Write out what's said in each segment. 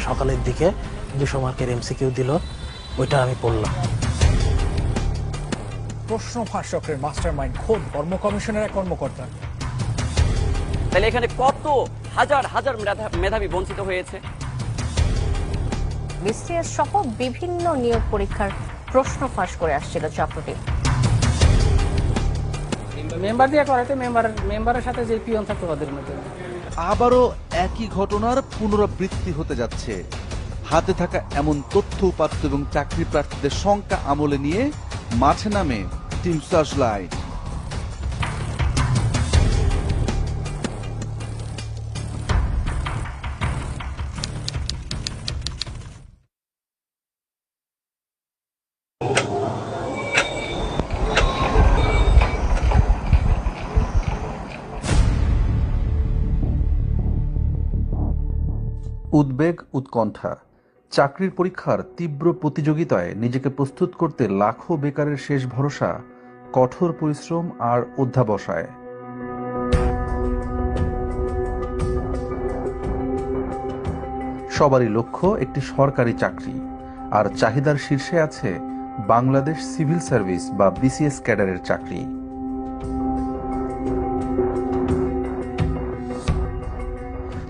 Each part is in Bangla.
সকালের দিকে 200 মার্কের এমসিকিউ দিল, ওইটা আমি পড়লাম। প্রশ্ন ফাঁস চক্রের মাস্টারমাইন্ড খোদ কর্ম কমিশনের এক কর্মকর্তা। তাহলে এখানে কত হাজার হাজার মেধাবী বঞ্চিত হয়েছে। বিসিএস সহ বিভিন্ন নিয়োগ পরীক্ষার প্রশ্ন ফাঁস করে আসছিল চক্রটি। মেম্বার দিয়ে করাতে মেম্বারের সাথে যে পিয়ন থাকতো তাদের মধ্যে আবারও একই ঘটনার পুনরাবৃত্তি হতে যাচ্ছে। হাতে থাকা এমন তথ্য উপাত্ত এবং চাকরি প্রার্থীদের সংখ্যা আমলে নিয়ে মাঠে নামে টিম সার্চলাইট। উদ্বেগ, উৎকণ্ঠা, চাকরির পরীক্ষার তীব্র প্রতিযোগিতায় নিজেকে প্রস্তুত করতে লাখো বেকারের শেষ ভরসা কঠোর পরিশ্রম আর অধ্যাবসায়। সবারই লক্ষ্য একটি সরকারি চাকরি, আর চাহিদার শীর্ষে আছে বাংলাদেশ সিভিল সার্ভিস বা বিসিএস ক্যাডারের চাকরি।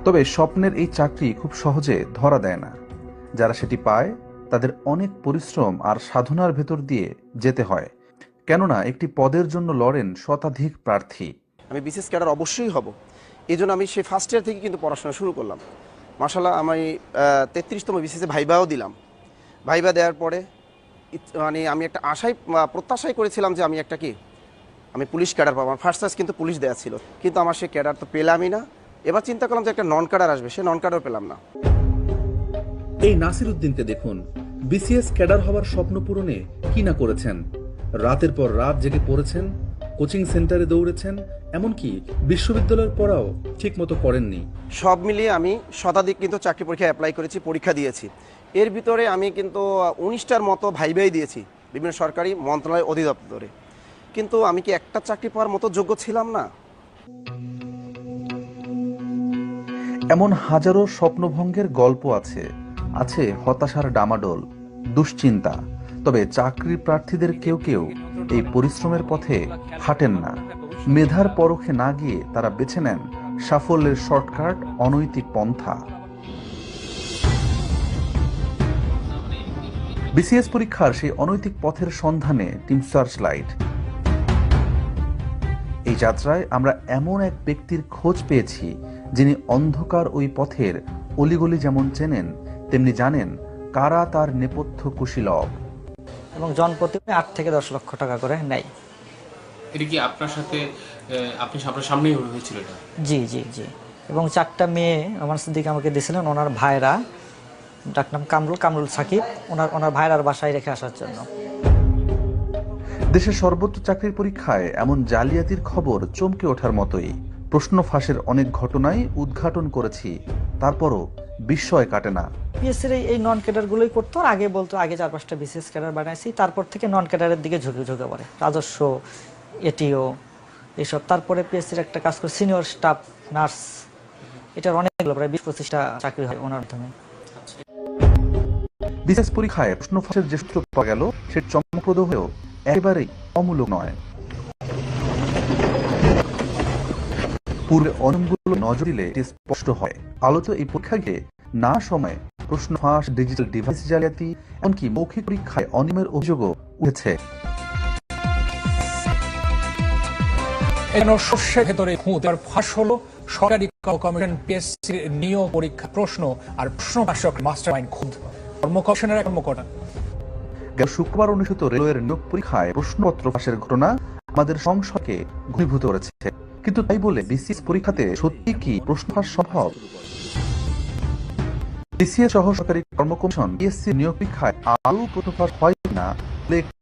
তবে স্বপ্নের এই চাকরি খুব সহজে ধরা দেয় না। যারা সেটি পায় তাদের অনেক পরিশ্রম আর সাধনার ভেতর দিয়ে যেতে হয়, কেননা একটি পদের জন্য লড়েন শতাধিক প্রার্থী। আমি বিসিএস ক্যাডার অবশ্যই হব, এই জন্য আমি সেই ফার্স্ট ইয়ার থেকে কিন্তু পড়াশোনা শুরু করলাম। মাশাআল্লাহ, আমি 33তম বিসিএসে ভাইবাও দিলাম। ভাইবা দেওয়ার পরে মানে আমি একটা প্রত্যাশাই করেছিলাম যে আমি পুলিশ ক্যাডার পাবো। আমার ফার্স্ট চান্স কিন্তু পুলিশ দেওয়া ছিল, কিন্তু আমার সে ক্যাডার তো পেলামই না। এবার চিন্তা করলাম যে একটা নন ক্যাডার আসবে, সে নন ক্যাডার পেলাম না। এই নাসির উদ্দিনকে দেখুন, বিসিএস ক্যাডার হওয়ার স্বপ্ন পূরণে কি না করেছেন। রাতের পর রাত জেগে পড়েছেন, কোচিং সেন্টারে দৌড়েছেন, এমনকি বিশ্ববিদ্যালয়ের পড়াও ঠিক মতো করেননি। সব মিলিয়ে আমি শতাধিক কিন্তু চাকরি পরীক্ষা অ্যাপ্লাই করেছি, পরীক্ষা দিয়েছি। এর ভিতরে আমি কিন্তু 19টার মতো ভাইবাই দিয়েছি বিভিন্ন সরকারি মন্ত্রণালয় অধিদপ্তরে, কিন্তু আমি কি একটা চাকরি পাওয়ার মতো যোগ্য ছিলাম না? এমন হাজারো স্বপ্নভঙ্গের গল্প আছে হতাশার ডামাডোল, দুশ্চিন্তা। তবে চাকরি প্রার্থীদের কেউ কেউ এই পরিশ্রমের পথে হাঁটেন না। মেধার পরখে না গিয়ে তারা বেছে নেন সাফল্যের শর্টকাট, অনৈতিক পন্থা। বিসিএস পরীক্ষার সেই অনৈতিক পথের সন্ধানে টিম সার্চলাইট। এই যাত্রায় আমরা এমন এক ব্যক্তির খোঁজ পেয়েছি যিনি অন্ধকার ওই পথের অলিগলি যেমন চেনেন, তেমনি জানেন কারা তার নেপথ্য কুশীলব। এবং জনপ্রতি 8 থেকে 10 লক্ষ টাকা করে নেয়। এটা কি আপনার সাথে আপনি আপনার সামনেই হয়েছিল এটা? জি জি জি। এবং 4টা মেয়ে আমার দিকে আমাকে দিয়েছিলেন ওনার ভাইরা, ডাক নাম কামরুল সাকিব, ওনার ভাইরার বাসায় রেখে আসার জন্য। দেশের সর্বোচ্চ চাকরির পরীক্ষায় এমন জালিয়াতির খবর চমকে ওঠার মতোই। প্রশ্ন ফাঁসের অনেক ঘটনাই উদ্ঘাটন করেছি, তারপরও বিস্ময় কাটে না। পিএসসির এই নন ক্যাডারগুলোই করতো, আর আগে বলতো আগে 4-5টা বিসিএস ক্যাডার বানাইছি, তারপর থেকে নন ক্যাডারের দিকে ঝুঁকে পড়ে, রাজস্ব, এটিও এইসব। তারপরে পিএসসির একটা কাজ করে সিনিয়র স্টাফ নার্স, এটার অনেকগুলো প্রায় 20-25টা চাকরি হয় ওনার মাধ্যমে। বিসিএস পরীক্ষায় প্রশ্ন ফাঁসের যে সূত্র পাওয়া গেল সে চমকপ্রদ হয়েও একেবারেই অমূলক নয়। পূর্বে অনিয়মগুলো নজর দিলে স্পষ্ট হয়। আলোতে এই পরীক্ষাকে না সময়ে প্রশ্ন ফাঁস, ডিজিটাল ডিভাইস জালিয়াতি, এমনকি মৌখিক পরীক্ষায় অনিয়মের অভিযোগও উঠেছে। শস্যের ভেতরে খুঁত আর ফাঁস হলো সরকারি কমিশন পিএসসির নিয়োগ পরীক্ষা প্রশ্ন আর প্রশ্ন ফাঁসক মাস্টারমাইন্ড খোদ কর্ম কমিশনের এক কর্মকর্তা। গত শুক্রবার অনুষ্ঠিত রেলওয়ের নিয়োগ পরীক্ষায় প্রশ্নপত্র ফাঁসের ঘটনা আমাদের সংশয়কে ঘনীভূত করেছে। কিন্তু তাই বলে বিসিএস পরীক্ষাতে সত্যি কি প্রশ্ন ফাঁস সম্ভব? বিসিএস সহ সরকারি কর্ম কমিশন পিএসসি নিয়োগ পরীক্ষায় আদৌ প্রশ্ন ফাঁস হয় না,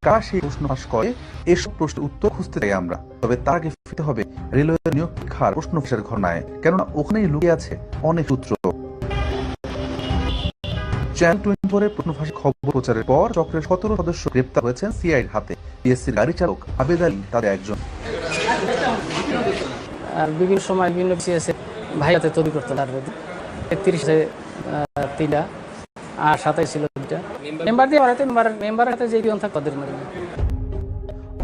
কারা সেই প্রশ্ন ফাঁস করে, এসব প্রশ্নের উত্তর খুঁজতে চাই আমরা। তবে তার আগে ফিরতে হবে রেলওয়ের নিয়োগ পরীক্ষার প্রশ্ন ফাঁসের ঘটনায়, কেননা ওখানেই লুকিয়ে আছে অনেক সূত্র। চ্যানেল 24 প্রশ্ন ফাঁসের খবর প্রচারের পর চক্রের 17 সদস্য গ্রেপ্তার হয়েছেন সিআইডির হাতে। পিএসসির গাড়ি চালক আবেদ আলী তাদের একজন। আর বিভিন্ন সময় বিভিন্ন বিসিএস ভাইয়াতে তৈরি করতেন, 31 3টা আর সাথে ছিল 2টা মেম্বার দিয়ে পড়াতে মেম্বারের সাথে যে পিয়ন থাকতো তাদের নামে।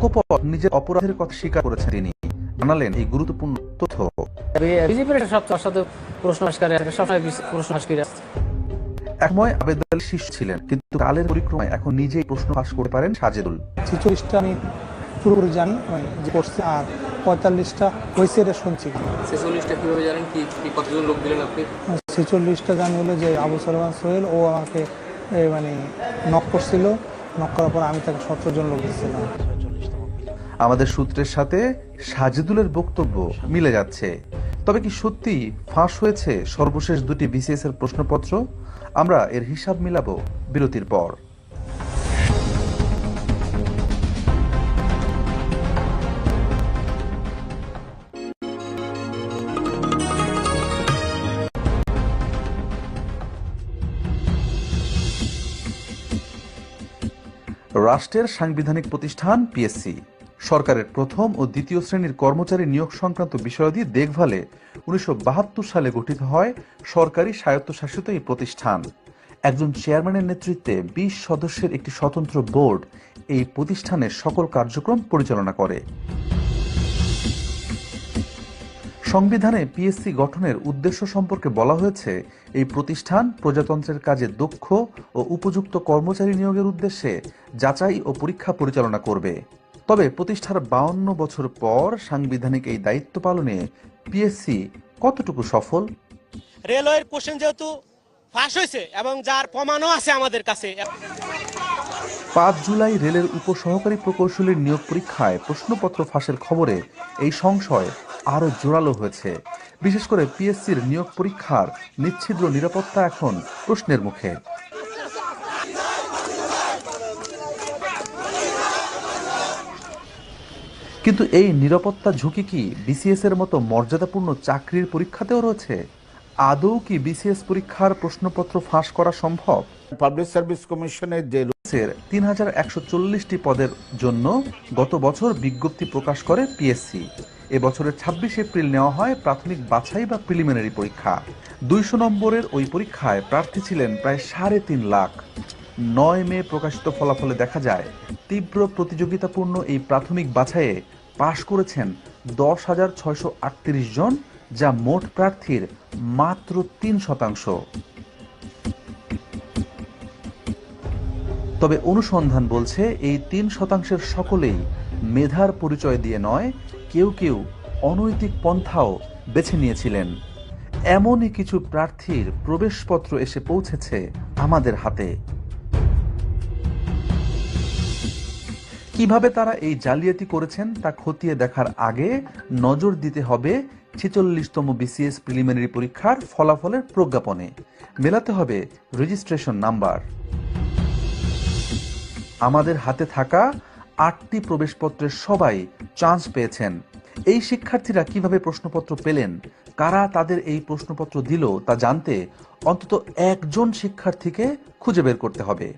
কপট নিজের অপরাধের কথা স্বীকার করেছেন তিনি, জানালেন এই গুরুত্বপূর্ণ তথ্য। বিজেপির সবচেয়ে সাথে প্রশ্ন ফাঁস করে সবসময় প্রশ্ন ফাঁস করে আসছে। একময় আবেদ আলী শিশু ছিলেন, কিন্তু কালের পরিক্রমায় এখন নিজেই প্রশ্ন ফাঁস করতে পারেন সাজেদুল। 46টা আমি পুরোপুরি জানি যে করছে, আর 45টা হয়েছে এটা শুনছি। 46টা কিভাবে জানেন? কি কতজন লোক দিলেন আপনি? 46টা জানি হলো যে আবু সালমান সোহেল ও আমাকে নক করছিল, নক করার পর আমি তাকে 17 জন লোক দিচ্ছিলাম। আমাদের সূত্রের সাথে সাজেদুলের বক্তব্য মিলে যাচ্ছে। তবে কি সত্যি ফাঁস হয়েছে সর্বশেষ 2টি বিসিএস এর প্রশ্নপত্র? আমরা এর হিসাব মিলাবো বিরতির পর। রাষ্ট্রের সাংবিধানিক প্রতিষ্ঠান পিএসসি সরকারের প্রথম ও দ্বিতীয় শ্রেণীর কর্মচারী নিয়োগ সংক্রান্ত বিষয়াদি দেখভালে 1972 সালে গঠিত হয় সরকারি স্বায়ত্তশাসিত এই প্রতিষ্ঠান। একজন চেয়ারম্যানের নেতৃত্বে 20 সদস্যের একটি স্বতন্ত্র বোর্ড এই প্রতিষ্ঠানের সকল কার্যক্রম পরিচালনা করে। সংবিধানে পিএসসি গঠনের উদ্দেশ্য সম্পর্কে বলা হয়েছে, এই প্রতিষ্ঠান প্রজাতন্ত্রের কাজে দক্ষ ও উপযুক্ত কর্মচারী নিয়োগের উদ্দেশ্যে যাচাই ও পরীক্ষা পরিচালনা করবে। তবে প্রতিষ্ঠার 52 বছর পর সাংবিধানিক এই দায়িত্ব পালনে পিএসসি কতটুকু সফল? রেলওয়ের কোশ্চেন যেহেতু ফাঁস হয়েছে এবং যার প্রমাণও আছে আমাদের কাছে। 5 জুলাই রেলের উপসহকারী প্রকৌশলীর নিয়োগ পরীক্ষায় প্রশ্নপত্র ফাঁসের খবরে এই সংশয় আরো জোরালো হয়েছে। বিশেষ করে পিএসসির নিয়োগ পরীক্ষার নিচ্ছিদ্র নিরাপত্তা এখন প্রশ্নের মুখে। কিন্তু এই নিরাপত্তা ঝুঁকি কি বিসিএস এর মতো মর্যাদাপূর্ণ চাকরির পরীক্ষাতেও রয়েছে? আদৌ কি বিসিএস পরীক্ষার প্রশ্নপত্র ফাঁস করা সম্ভব? পাবলিক সার্ভিস কমিশনের যে 3140টি পদের জন্য গত বছর বিজ্ঞপ্তি প্রকাশ করে পিএসসি। এবছরের 26 এপ্রিল নেওয়া হয় প্রাথমিক বাছাই বা প্রিলিমিনারি পরীক্ষা। 200 নম্বরের ওই পরীক্ষায় প্রার্থী ছিলেন প্রায় 3.5 লাখ। 9 মে প্রকাশিত ফলাফলে দেখা যায়, তীব্র প্রতিযোগিতাপূর্ণ এই প্রাথমিক বাছাইয়ে পাশ করেছেন 10,638 জন, যা মোট প্রার্থীর মাত্র 3%। তবে অনুসন্ধান বলছে এই 3% সকলেই মেধার পরিচয় দিয়ে নয়, কেউ কেউ অনৈতিক পন্থাও বেছে নিয়েছিলেন। এমনই কিছু প্রার্থীর প্রবেশপত্র এসে পৌঁছেছে আমাদের হাতে। কিভাবে তারা এই জালিয়াতি করেছেন তা খতিয়ে দেখার আগে নজর দিতে হবে 46তম বিসিএস প্রিলিমিনারি পরীক্ষার ফলাফলের প্রজ্ঞাপনে। মেলাতে হবে রেজিস্ট্রেশন নাম্বার। আমাদের হাতে থাকা 8টি প্রবেশপত্রের সবাই চান্স পেয়েছেন। এই শিক্ষার্থীরা কিভাবে প্রশ্নপত্র পেলেন, কারা তাদের এই প্রশ্নপত্র দিল তা জানতে অন্তত একজন শিক্ষার্থীকে খুঁজে বের করতে হবে।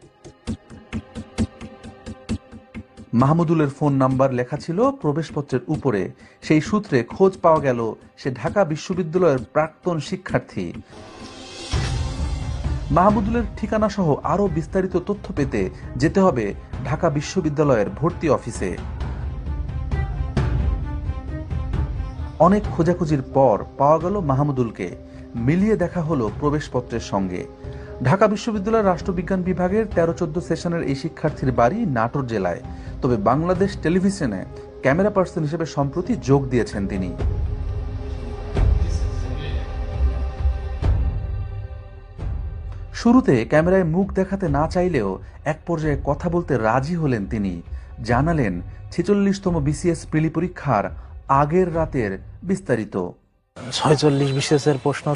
মাহমুদুলের ফোন নাম্বার লেখা ছিল প্রবেশপত্রের উপরে। সেই সূত্রে খোঁজ পাওয়া গেল সে ঢাকা বিশ্ববিদ্যালয়ের প্রাক্তন শিক্ষার্থী। মাহমুদুলের ঠিকানা সহ আরো বিস্তারিত তথ্য পেতে যেতে হবে ঢাকা বিশ্ববিদ্যালয়ের ভর্তি অফিসে। অনেক খোঁজাখুঁজির পর পাওয়া গেল মাহমুদুলকে। মিলিয়ে দেখা হলো প্রবেশপত্রের সঙ্গে। ঢাকা বিশ্ববিদ্যালয়ের রাষ্ট্রবিজ্ঞান বিভাগের 13-14 সেশনের এই শিক্ষার্থীর বাড়ি নাটোর জেলায়। তবে বাংলাদেশ টেলিভিশনে ক্যামেরা পার্সন হিসেবে সম্প্রতি যোগ দিয়েছেন তিনি। শুরুতে ক্যামেরায় মুখ দেখাতে না চাইলেও এক পর্যায়ে কথা বলতে রাজি হলেন তিনি। জানালেন 46তম বিসিএস প্রিলি পরীক্ষার আগের রাতের বিস্তারিত। 46 বিসিএস-এর প্রশ্ন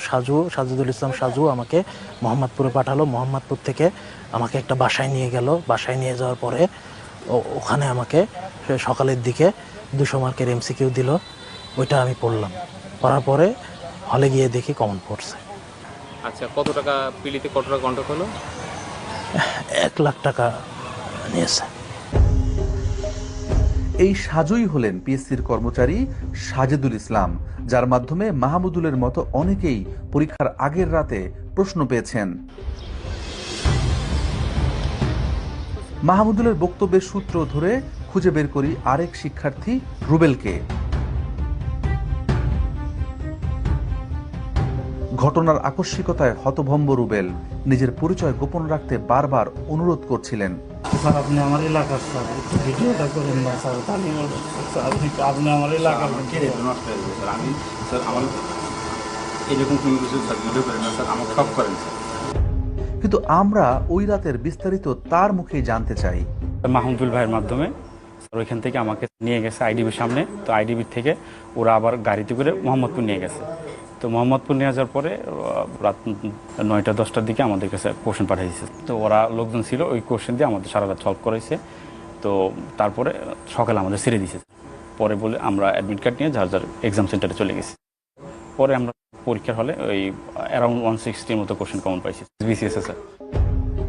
সাজেদুল ইসলাম সাজু আমাকে মোহাম্মদপুরে পাঠালো। মোহাম্মদপুর থেকে আমাকে একটা বাসায় নিয়ে গেল। বাসায় নিয়ে যাওয়ার পরে ওখানে আমাকে সকালের দিকে 200 মার্কের এমসিকিউ দিল। ওইটা আমি পড়লাম। পড়ার পরে হলে গিয়ে দেখি কমন পড়ছে। আচ্ছা, কত টাকা পিলিতে, কত টাকা কন্ট্রাক্ট হলো? 1 লাখ টাকা নিয়েছে। এই সাজুই হলেন পিএসসির কর্মচারী সাজেদুল ইসলাম, যার মাধ্যমে মাহমুদুলের মতো অনেকেই পরীক্ষার আগের রাতে প্রশ্ন পেয়েছেন। মাহমুদুলের বক্তব্যের সূত্র ধরে খুঁজে বের করি আরেক শিক্ষার্থী রুবেলকে। ঘটনার আকস্মিকতায় হতভম্ব রুবেল নিজের পরিচয় গোপন রাখতে বারবার অনুরোধ করছিলেন। স্যার, আপনি আমার এলাকার স্যার, একটু ভিডিওটা করেন না স্যার, তাহলে আপনি আমার এলাকার আমি স্যার আমার এরকম কোনো কিছু স্যার ভিডিও করেন না স্যার, আমার সব করেন স্যার। কিন্তু আমরা ওই রাতের বিস্তারিত তার মুখেই জানতে চাই। মাহমুদুল ভাইয়ের মাধ্যমে ওইখান থেকে আমাকে নিয়ে গেছে আইডিবির সামনে। তো আইডিবির থেকে ওরা আবার গাড়িতে করে মোহাম্মদপুর নিয়ে গেছে। তো মোহাম্মদপুর নিয়ে যাওয়ার পরে রাত 9টা-10টার দিকে আমাদের কাছে কোশ্চেন পাঠিয়েছে। তো ওরা লোকজন ছিল, ওই কোশ্চেন দিয়ে আমাদের সারা রাত সলভ করাইছে। তো তারপরে সকালে আমাদের ছেড়ে দিয়েছে। পরে বলে আমরা অ্যাডমিট কার্ড নিয়ে যার যার এক্সাম সেন্টারে চলে গেছি। পরে আমরা পরীক্ষার হলে ওই অ্যারাউন্ড 160-র মতো কোশ্চেন কমন পাইছি বিসিএস স্যার।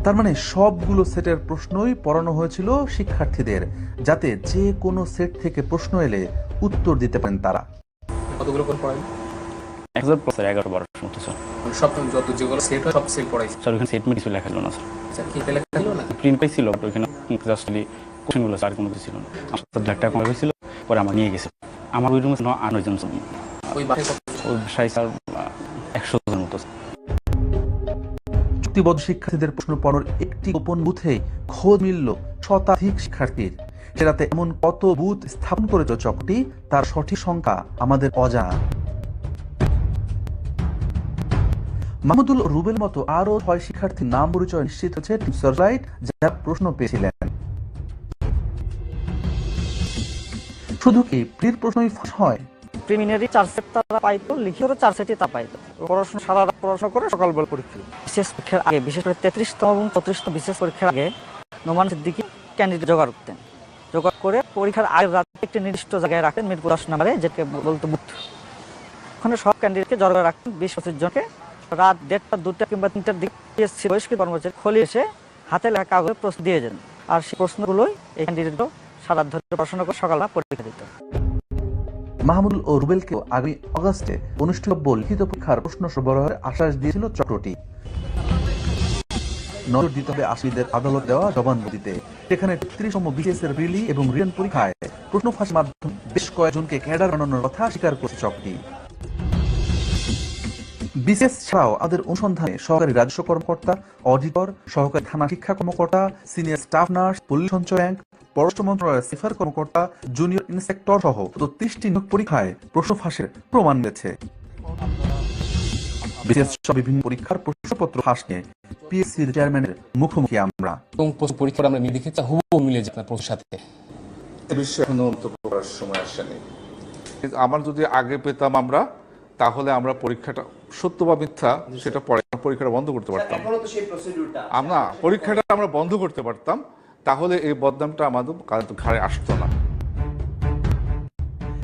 তার মানে সবগুলো সেটের প্রশ্নই পড়ানো হয়েছিল শিক্ষার্থীদের, যাতে যে কোনো সেট থেকে প্রশ্ন এলে উত্তর দিতে পারেন তারা। কতগুলো করে পড়াই? 11-12 মতো স্যার। সব যত যেগুলো সেট হয় সব সেট পড়াইছে স্যার। ওখানে সেট মেট কিছু লেখা ছিল না স্যার। স্যার কি লেখা ছিল না? প্রিন্ট পাইছিল, ওইখানে জাস্ট কোশ্চেনগুলো স্যার কোনো কিছু ছিল না। আমার ব্ল্যাকটা কমে হয়েছিল, পরে আমার নিয়ে গেছে। আমার ওই রুমে 9 জন ওই বাসায় স্যার 100 জন মতো। চুক্তিবদ্ধ শিক্ষার্থীদের প্রশ্ন পড়ার একটি গোপন বুথে খোঁজ মিলল শতাধিক শিক্ষার্থীর। সেটাতে এমন কত বুথ স্থাপন করেছে চকটি, তার সঠিক সংখ্যা আমাদের অজানা। মাহমুদুল রুবেল মতো আরো 6 শিক্ষার্থীর নাম পরিচয় নিশ্চিত হচ্ছে সার্চলাইট যারা প্রশ্ন পেয়েছিলেন। শুধু কি প্রির প্রশ্নই ফাঁস হয়? প্রিলিমিনারি 4 সেট তারা পাইতো, লিখিতও 4 সেটই তা পাইতো। পড়াশোনা সারা রাত পড়াশোনা করে সকালবেলা পরীক্ষা। বিশেষ পরীক্ষার আগে, বিশেষ করে 33তম এবং 34তম বিশেষ পরীক্ষার আগে নোমান সিদ্দিকী ক্যান্ডিডেট জোগাড় করতেন। জোগাড় করে পরীক্ষার আগের রাতে একটি নির্দিষ্ট জায়গায় রাখতেন, মিরপুর 10 নম্বরে, যেটাকে বলতো বুথ। ওখানে সব ক্যান্ডিডেটকে জড়ো করে রাখতেন, 20-25 জনকে। রাত 1টা, 2টা কিংবা 3টার দিকে পিএসসি বহিষ্কৃত কর্মচারী খলি এসে হাতে লেখা কাগজে প্রশ্ন দিয়ে যেতেন। আর সেই প্রশ্নগুলোই এই ক্যান্ডিডেটও সারা রাত ধরে পড়াশোনা করে সকালবেলা পরীক্ষা দিত। মাহমুদুল ও রুবেলকেও আগামী অগাস্টে অনুষ্ঠিতব্য লিখিত পরীক্ষার প্রশ্ন সরবরাহের আশ্বাস দিয়েছিল চক্রটি। নজর দিতে হবে আসামিদের আদালত দেওয়া জবানবন্দিতে। সেখানে 33তম বিসিএস এর প্রিলি এবং রিটেন পরীক্ষায় প্রশ্ন ফাঁসের মাধ্যমে বেশ কয়েকজনকে ক্যাডার বানানোর কথা স্বীকার করছে চক্রটি। বিসিএস ছাড়াও আমাদের অনুসন্ধানে সহকারী রাজস্ব কর্মকর্তা, অডিটর, সহকারী থানা শিক্ষা কর্মকর্তা, সিনিয়র স্টাফ নার্স, পল্লী সঞ্চয় ব্যাংক, পররাষ্ট্র মন্ত্রণালয়ের সিফার কর্মকর্তা, জুনিয়র ইন্সপেক্টর সহ 30টি নিয়োগ পরীক্ষায় প্রশ্ন ফাঁসের প্রমাণ মিলেছে। বিসিএস বিভিন্ন পরীক্ষার প্রশ্নপত্র ফাঁস নিয়ে পিএসসির চেয়ারম্যানের মুখোমুখি আমরা। এবং পরীক্ষা আমরা মিলে দেখেছি হুবহু মিলে যায় আপনার প্রশ্নের সাথে। এ বিষয়ে এখনো মন্তব্য করার সময় আসেনি। আমার যদি আগে পেতাম আমরা, তাহলে আমরা পরীক্ষাটা সত্য বা মিথ্যা সেটা পরে পরীক্ষাটা বন্ধ করতে পারতাম। আমরা পরীক্ষাটা আমরা বন্ধ করতে পারতাম, তাহলে এই বদনামটা আমাদের ঘাড়ে আসতো না।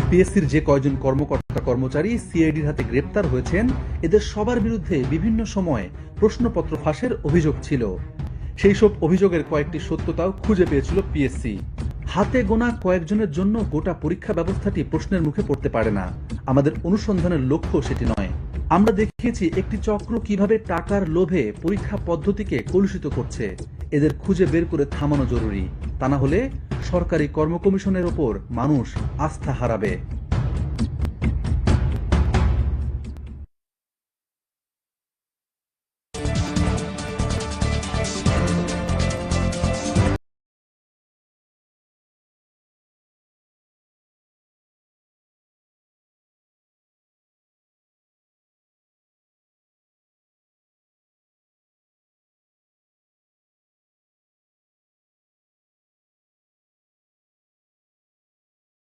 পিএসসির যে কয়জন কর্মকর্তা কর্মচারী সিআইডির হাতে গ্রেপ্তার হয়েছেন, এদের সবার বিরুদ্ধে বিভিন্ন সময়ে প্রশ্নপত্র ফাঁসের অভিযোগ ছিল। সেই সব অভিযোগের কয়েকটি সত্যতাও খুঁজে পেয়েছিল পিএসসি। হাতে গোনা কয়েকজনের জন্য গোটা পরীক্ষা ব্যবস্থাটি প্রশ্নের মুখে পড়তে পারে না। আমাদের অনুসন্ধানের লক্ষ্য সেটি নয়। আমরা দেখিয়েছি একটি চক্র কিভাবে টাকার লোভে পরীক্ষা পদ্ধতিকে কলুষিত করছে। এদের খুঁজে বের করে থামানো জরুরি, তা না হলে সরকারি কর্ম কমিশনের ওপর মানুষ আস্থা হারাবে।